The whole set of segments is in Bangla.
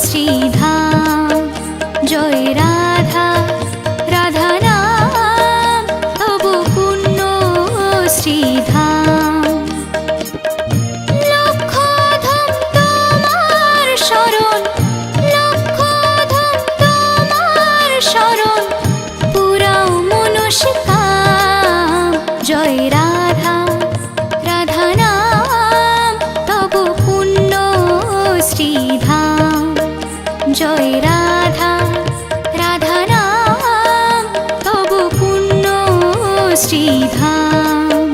শ্রীধাম। জয় রাধা রাধা নাম তব পুণ্য শ্রীধাম। লক্ষধম তোমার শরণ, লক্ষধম তোমার শরণ, পুরাও মনস্কাম। জয় রাধা রাধা নাম তব পুণ্য শ্রীধাম। জয় রাধা রাধা নাম তব পুণ্য শ্রীধাম।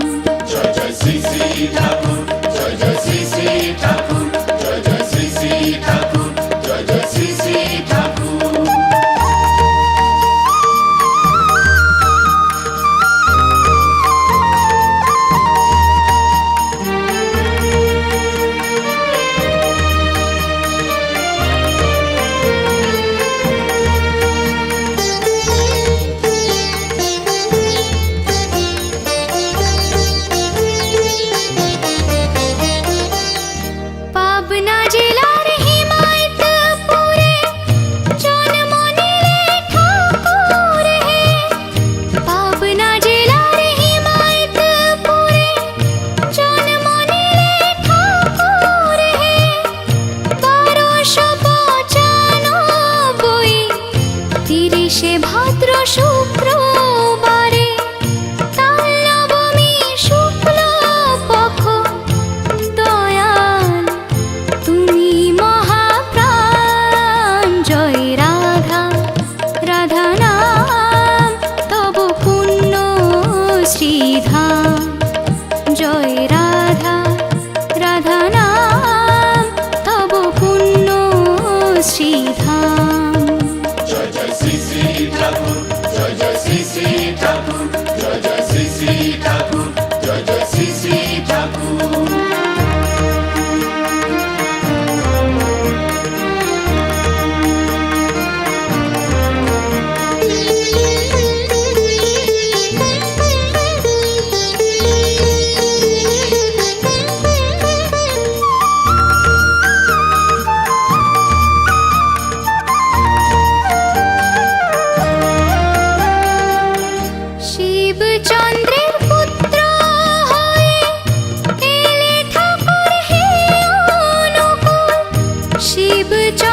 জয় জয় শ্রী শ্রী ঠাকুর, জয় জয় শ্রী শ্রী ঠাকুর, জয় জয় শ্রী শ্রী ঠাকুর, জয় জয় শ্রী শ্রী ঠাকুর। পাবনা জেলার হিমায়তপুরে জন্ম নিলে ঠাকুর হে। পাবনা জেলার হিমায়তপুরে জন্ম নিলে ঠাকুর হে। 1295 30 ভাদ্র শুক্রবারে তাল নবমী শুক্ল পক্ষ, দয়াল তুমি মহাপ্রাণ। জয় রাধা রাধা নাম তব পুণ্য শ্রীধাম। জয় রাধা রাধা নাম তব পুণ্য শ্রীধাম। জয় জয় শ্রী শ্রী ঠাকুর, জয় জয় শ্রী শ্রী ঠাকুর, জয় জয় শ্রী শ্রী ঠাকুর, জয় জয় শ্রী শ্রী ঠাকুর। শিবচন্দ্রের পুত্র হয়ে এলে ঠাকুর হে অনুকূল। শিবচন্দ্র